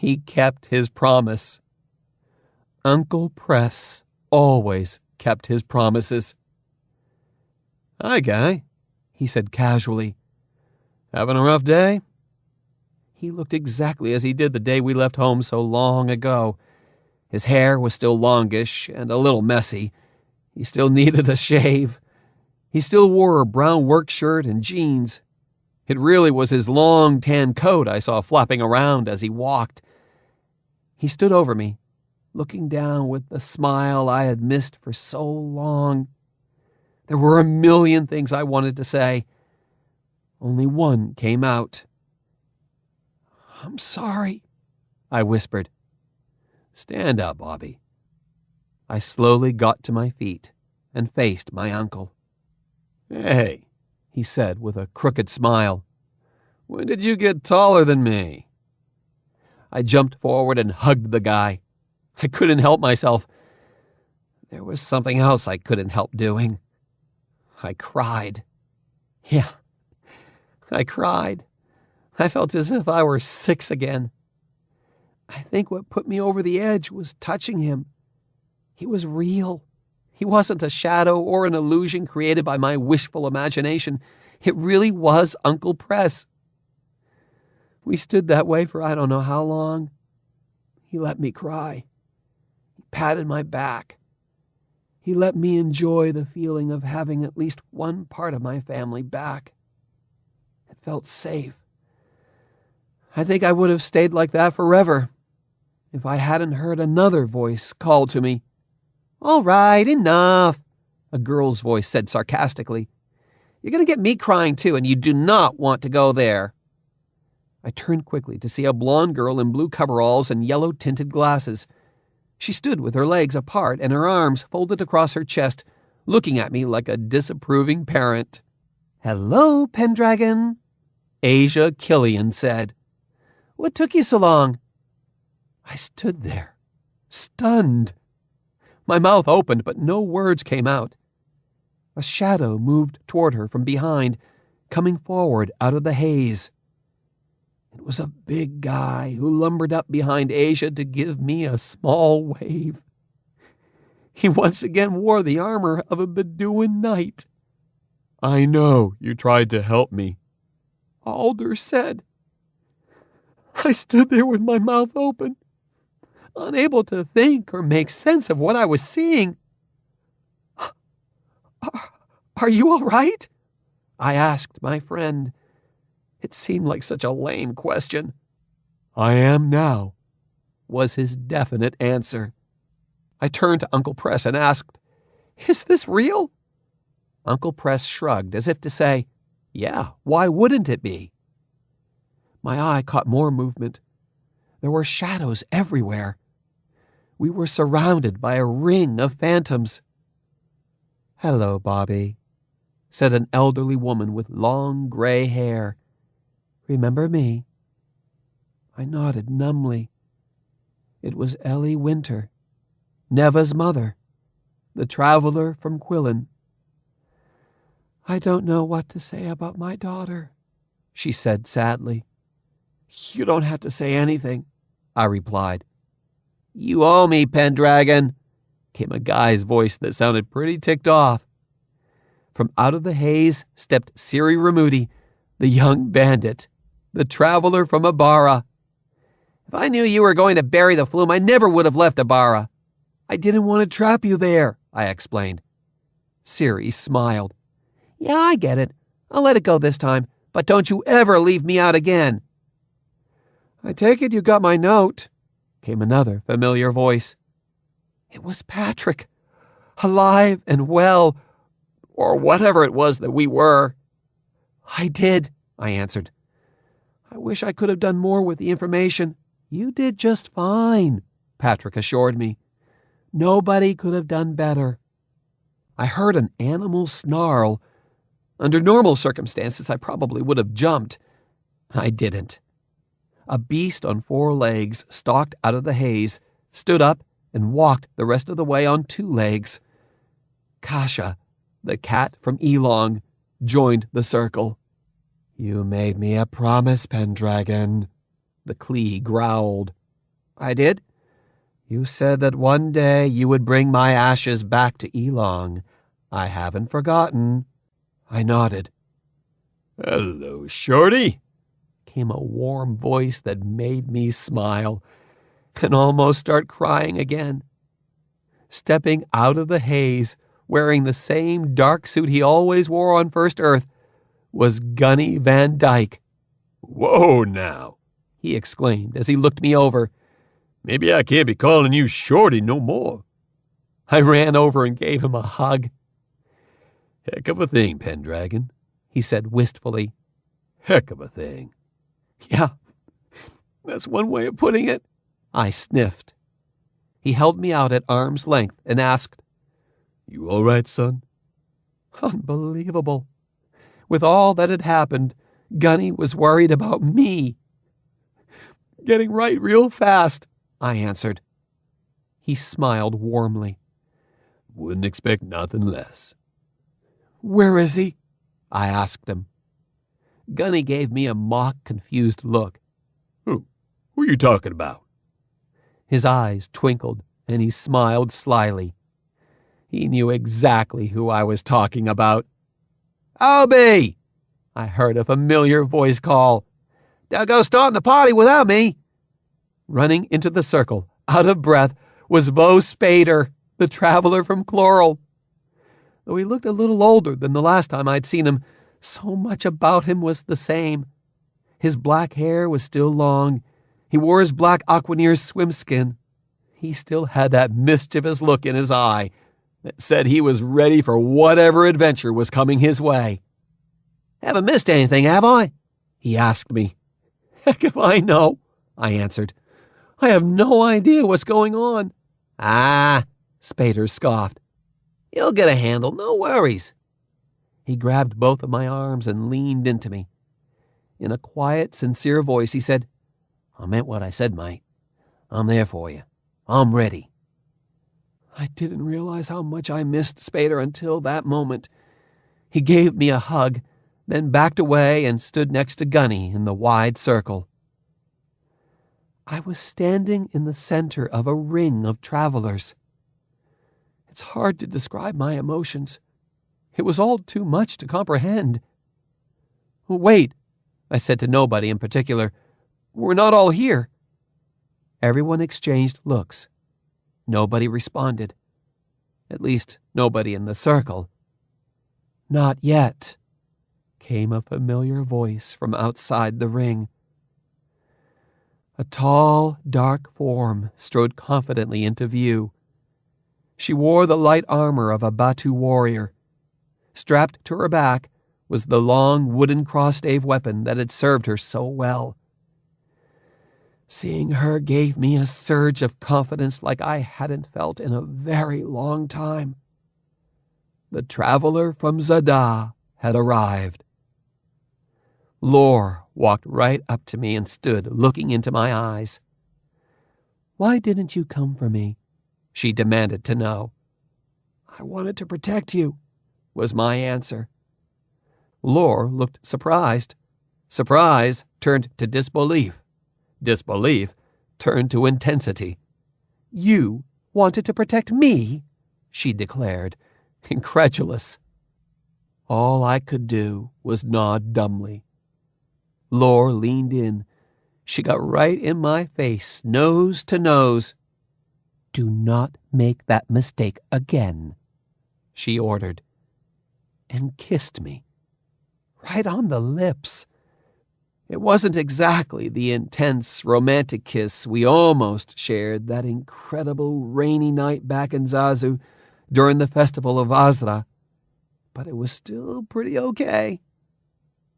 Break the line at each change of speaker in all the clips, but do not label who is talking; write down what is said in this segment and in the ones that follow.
He kept his promise. Uncle Press always kept his promises. "Hi, Guy," he said casually. "Having a rough day?" He looked exactly as he did the day we left home so long ago. His hair was still longish and a little messy. He still needed a shave. He still wore a brown work shirt and jeans. It really was his long tan coat I saw flapping around as he walked. He stood over me, looking down with the smile I had missed for so long. There were a million things I wanted to say. Only one came out. "I'm sorry," I whispered. "Stand up, Bobby." I slowly got to my feet and faced my uncle. "Hey," he said with a crooked smile. "When did you get taller than me?" I jumped forward and hugged the guy. I couldn't help myself. There was something else I couldn't help doing. I cried. Yeah, I cried. I felt as if I were 6 again. I think what put me over the edge was touching him. He was real. He wasn't a shadow or an illusion created by my wishful imagination. It really was Uncle Press. We stood that way for I don't know how long. He let me cry. He patted my back. He let me enjoy the feeling of having at least one part of my family back. It felt safe. I think I would have stayed like that forever if I hadn't heard another voice call to me. "All right, enough," a girl's voice said sarcastically. "You're going to get me crying too, and you do not want to go there." I turned quickly to see a blonde girl in blue coveralls and yellow-tinted glasses. She stood with her legs apart and her arms folded across her chest, looking at me like a disapproving parent. "Hello, Pendragon," Asia Killian said. "What took you so long?" I stood there, stunned. My mouth opened, but no words came out. A shadow moved toward her from behind, coming forward out of the haze. It was a big guy who lumbered up behind Asia to give me a small wave. He once again wore the armor of a Bedouin knight. "I know you tried to help me," Alder said. I stood there with my mouth open, unable to think or make sense of what I was seeing. Are you all right?" I asked my friend. It seemed like such a lame question. "I am now," was his definite answer. I turned to Uncle Press and asked, "Is this real?" Uncle Press shrugged as if to say, "Yeah, why wouldn't it be?" My eye caught more movement. There were shadows everywhere. We were surrounded by a ring of phantoms. "Hello, Bobby," said an elderly woman with long gray hair. "Remember me?" I nodded numbly. It was Ellie Winter, Neva's mother, the traveler from Quillen. "I don't know what to say about my daughter," she said sadly. "You don't have to say anything," I replied. "You owe me, Pendragon," came a guy's voice that sounded pretty ticked off. From out of the haze stepped Siri Ramudi, the young bandit, the traveler from Abara. "If I knew you were going to bury the flume, I never would have left Abara." "I didn't want to trap you there," I explained. Siri smiled. "Yeah, I get it. I'll let it go this time, but don't you ever leave me out again." "I take it you got my note," came another familiar voice. It was Patrick, alive and well, or whatever it was that we were. "I did," I answered. "I wish I could have done more with the information." "You did just fine," Patrick assured me. "Nobody could have done better." I heard an animal snarl. Under normal circumstances, I probably would have jumped. I didn't. A beast on 4 legs stalked out of the haze, stood up, and walked the rest of the way on 2 legs. Kasha, the cat from Elong, joined the circle. "You made me a promise, Pendragon," the Klee growled. I did. You said that one day you would bring my ashes back to Elong. I haven't forgotten. I nodded. Hello, Shorty, came a warm voice that made me smile and almost start crying again. Stepping out of the haze, wearing the same dark suit he always wore on First Earth, was Gunny Van Dyke. Whoa now, he exclaimed as he looked me over. Maybe I can't be calling you Shorty no more. I ran over and gave him a hug. Heck of a thing, Pendragon, he said wistfully. Heck of a thing. Yeah, that's one way of putting it, I sniffed. He held me out at arm's length and asked, You all right, son? Unbelievable. With all that had happened, Gunny was worried about me. Getting right real fast, I answered. He smiled warmly. Wouldn't expect nothing less. Where is he? I asked him. Gunny gave me a mock confused look. Who are you talking about? His eyes twinkled, and he smiled slyly. He knew exactly who I was talking about. Albie! I heard a familiar voice call. Don't go starting the party without me. Running into the circle, out of breath, was Vo Spader, the traveler from Chloral. Though he looked a little older than the last time I'd seen him, so much about him was the same. His black hair was still long. He wore his black Aquaneer swimskin. He still had that mischievous look in his eye that said he was ready for whatever adventure was coming his way. Haven't missed anything, have I? He asked me. Heck if I know, I answered. I have no idea what's going on. Ah, Spader scoffed. You'll get a handle, no worries. He grabbed both of my arms and leaned into me. In a quiet, sincere voice, he said, I meant what I said, mate. I'm there for you. I'm ready. I didn't realize how much I missed Spader until that moment. He gave me a hug, then backed away and stood next to Gunny in the wide circle. I was standing in the center of a ring of travelers. It's hard to describe my emotions. It was all too much to comprehend. Wait, I said to nobody in particular. We're not all here. Everyone exchanged looks. Nobody responded. At least, nobody in the circle. Not yet, came a familiar voice from outside the ring. A tall, dark form strode confidently into view. She wore the light armor of a Batu warrior. Strapped to her back was the long wooden crossstave weapon that had served her so well. Seeing her gave me a surge of confidence like I hadn't felt in a very long time. The traveler from Zaddah had arrived. Lore walked right up to me and stood looking into my eyes. Why didn't you come for me? She demanded to know. I wanted to protect you, was my answer. Lore looked surprised. Surprise turned to disbelief. Disbelief turned to intensity. You wanted to protect me? She declared, incredulous. All I could do was nod dumbly. Lore leaned in. She got right in my face, nose to nose. Do not make that mistake again, she ordered, and kissed me, right on the lips. It wasn't exactly the intense, romantic kiss we almost shared that incredible rainy night back in Zazu during the festival of Azra, but it was still pretty okay.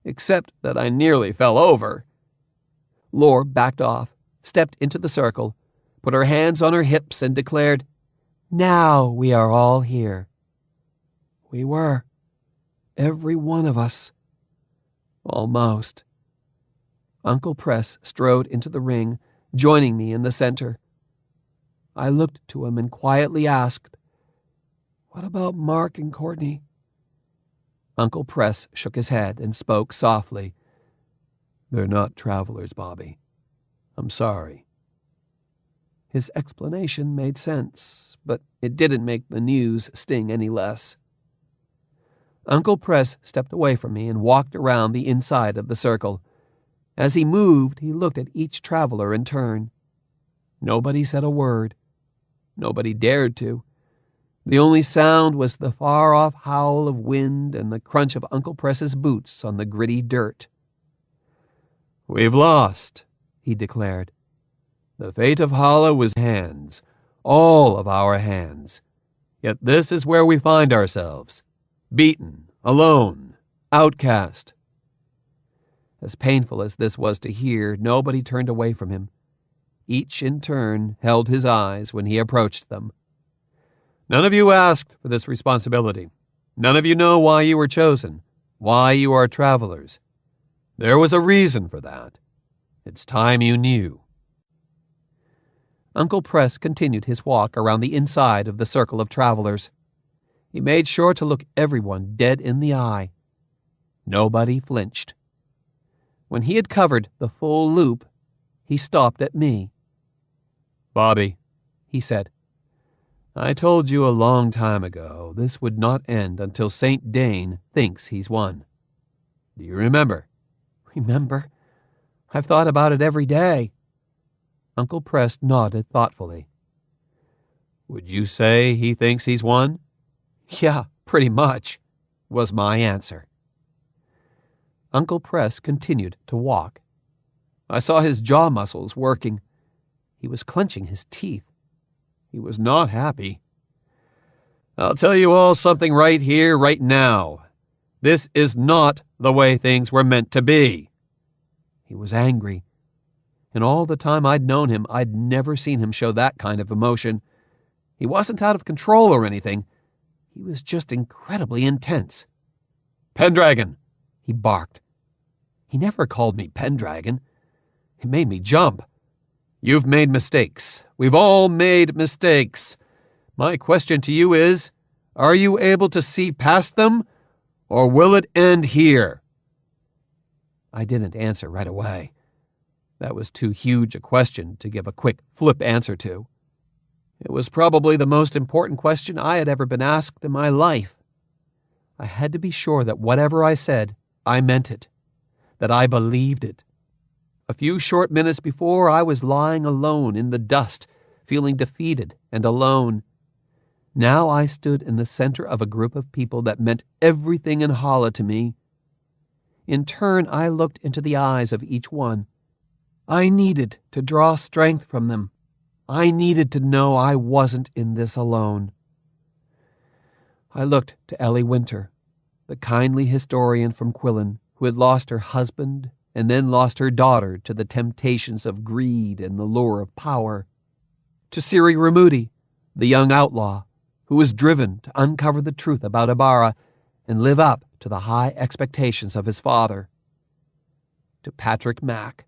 Except that I nearly fell over. Lore backed off, stepped into the circle, put her hands on her hips and declared, Now we are all here. We were. Every one of us. Almost. Uncle Press strode into the ring, joining me in the center. I looked to him and quietly asked, What about Mark and Courtney? Uncle Press shook his head and spoke softly. They're not travelers, Bobby. I'm sorry. His explanation made sense, but it didn't make the news sting any less. Uncle Press stepped away from me and walked around the inside of the circle. As he moved, he looked at each traveler in turn. Nobody said a word. Nobody dared to. The only sound was the far-off howl of wind and the crunch of Uncle Press's boots on the gritty dirt. "We've lost," he declared. "The fate of Hala was hands, all of our hands. Yet this is where we find ourselves, beaten, alone, outcast." As painful as this was to hear, nobody turned away from him. Each in turn held his eyes when he approached them. "None of you asked for this responsibility. None of you know why you were chosen, why you are travelers. There was a reason for that. It's time you knew." Uncle Press continued his walk around the inside of the circle of travelers. He made sure to look everyone dead in the eye. Nobody flinched. When he had covered the full loop, he stopped at me. "Bobby," he said, "I told you a long time ago this would not end until St. Dane thinks he's won. Do you remember?" "Remember? I've thought about it every day." Uncle Press nodded thoughtfully. "Would you say he thinks he's won?" "Yeah, pretty much," was my answer. Uncle Press continued to walk. I saw his jaw muscles working. He was clenching his teeth. He was not happy. "I'll tell you all something right here, right now. This is not the way things were meant to be." He was angry. In all the time I'd known him, I'd never seen him show that kind of emotion. He wasn't out of control or anything. He was just incredibly intense. "Pendragon!" he barked. He never called me Pendragon. It made me jump. "You've made mistakes. We've all made mistakes. My question to you is, are you able to see past them, or will it end here?" I didn't answer right away. That was too huge a question to give a quick, flip answer to. It was probably the most important question I had ever been asked in my life. I had to be sure that whatever I said, I meant it, that I believed it. A few short minutes before, I was lying alone in the dust, feeling defeated and alone. Now I stood in the center of a group of people that meant everything in Hala to me. In turn, I looked into the eyes of each one. I needed to draw strength from them. I needed to know I wasn't in this alone. I looked to Ellie Winter, the kindly historian from Quillen, who had lost her husband and then lost her daughter to the temptations of greed and the lure of power. To Siri Ramudi, the young outlaw, who was driven to uncover the truth about Ibarra and live up to the high expectations of his father. To Patrick Mack,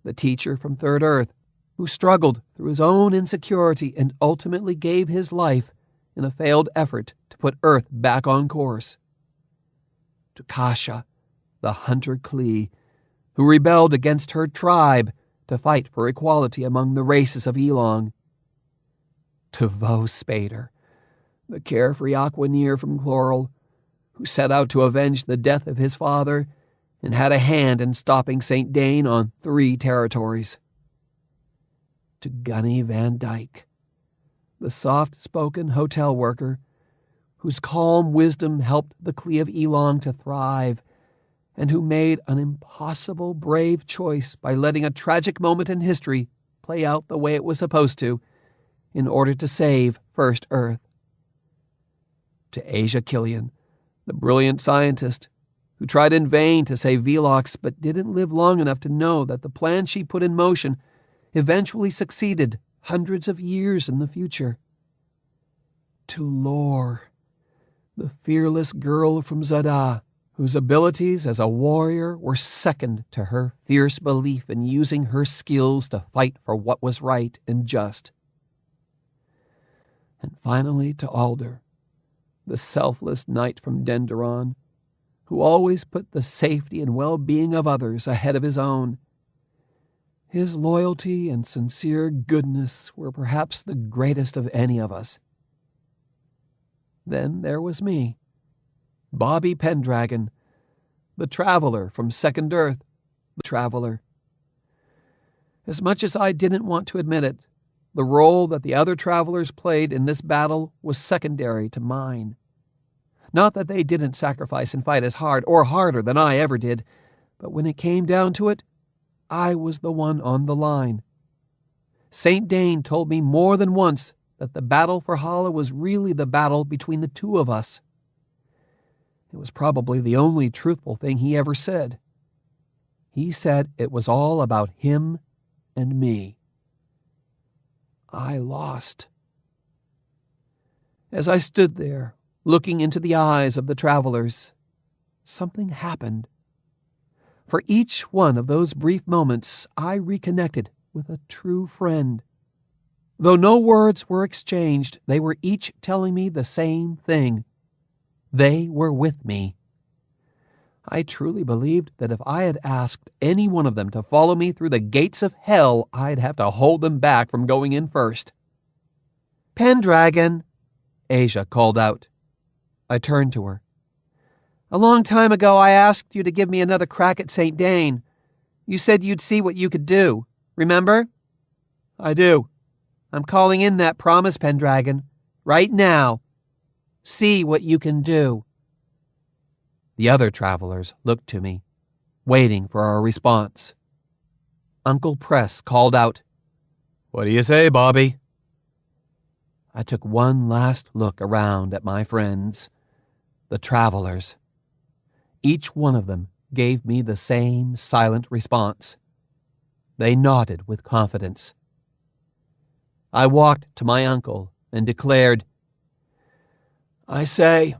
the teacher from Third Earth, who struggled through his own insecurity and ultimately gave his life in a failed effort to put Earth back on course. To Kasha, the hunter Klee, who rebelled against her tribe to fight for equality among the races of Elong. To Vo Spader, the carefree Aquaneer from Chloral, who set out to avenge the death of his father and had a hand in stopping St. Dane on 3 territories. To Gunny Van Dyke, the soft-spoken hotel worker whose calm wisdom helped the Klee of Elong to thrive and who made an impossible, brave choice by letting a tragic moment in history play out the way it was supposed to in order to save First Earth. To Asia Killian, the brilliant scientist who tried in vain to save Velox but didn't live long enough to know that the plan she put in motion eventually succeeded hundreds of years in the future. To Lore, the fearless girl from Zada, whose abilities as a warrior were second to her fierce belief in using her skills to fight for what was right and just. And finally to Alder, the selfless knight from Denderon, who always put the safety and well-being of others ahead of his own. His loyalty and sincere goodness were perhaps the greatest of any of us. Then there was me, Bobby Pendragon, the traveler from Second Earth, the traveler. As much as I didn't want to admit it, the role that the other travelers played in this battle was secondary to mine. Not that they didn't sacrifice and fight as hard or harder than I ever did, but when it came down to it, I was the one on the line. St. Dane told me more than once that the battle for Hala was really the battle between the two of us. It was probably the only truthful thing he ever said. He said it was all about him and me. I lost. As I stood there, looking into the eyes of the travelers, something happened. For each one of those brief moments, I reconnected with a true friend. Though no words were exchanged, they were each telling me the same thing. They were with me. I truly believed that if I had asked any one of them to follow me through the gates of hell, I'd have to hold them back from going in first. "Pendragon," Asia called out. I turned to her. "A long time ago I asked you to give me another crack at St. Dane. You said you'd see what you could do. Remember?" "I do." "I'm calling in that promise, Pendragon. Right now. See what you can do." The other travelers looked to me, waiting for our response. Uncle Press called out, "What do you say, Bobby?" I took one last look around at my friends, the travelers. Each one of them gave me the same silent response. They nodded with confidence. I walked to my uncle and declared, "I say,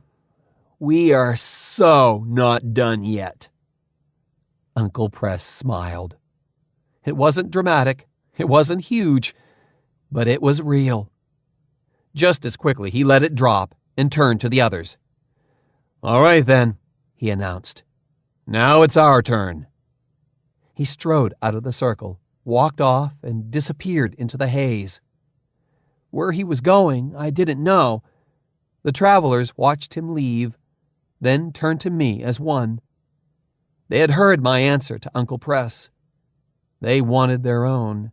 we are so not done yet." Uncle Press smiled. It wasn't dramatic, it wasn't huge, but it was real. Just as quickly, he let it drop and turned to the others. "All right, then," he announced. "Now it's our turn." He strode out of the circle, walked off, and disappeared into the haze. Where he was going, I didn't know. The travelers watched him leave, then turned to me as one. They had heard my answer to Uncle Press. They wanted their own.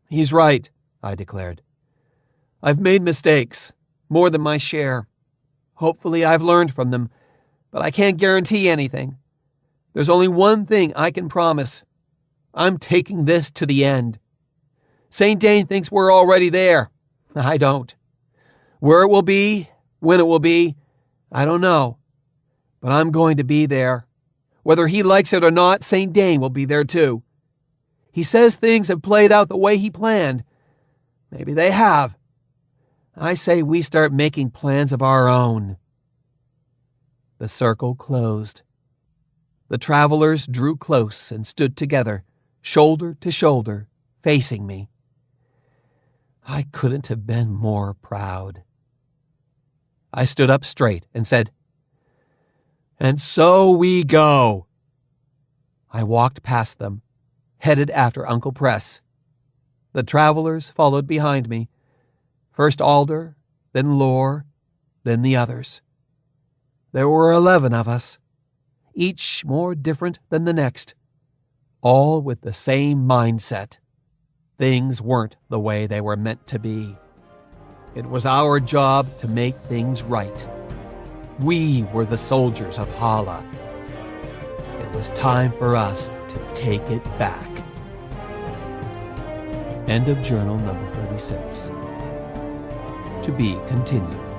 "He's right," I declared. "I've made mistakes, more than my share. Hopefully I've learned from them, but I can't guarantee anything. There's only one thing I can promise. I'm taking this to the end. St. Dane thinks we're already there. I don't. Where it will be, when it will be, I don't know. But I'm going to be there. Whether he likes it or not, St. Dane will be there too. He says things have played out the way he planned. Maybe they have. I say we start making plans of our own." The circle closed. The travelers drew close and stood together, shoulder to shoulder, facing me. I couldn't have been more proud. I stood up straight and said, "And so we go." I walked past them, headed after Uncle Press. The travelers followed behind me, first Alder, then Lore, then the others. There were 11 of us, each more different than the next, all with the same mindset. Things weren't the way they were meant to be. It was our job to make things right. We were the soldiers of Hala. It was time for us to take it back. End of journal number 36. To be continued.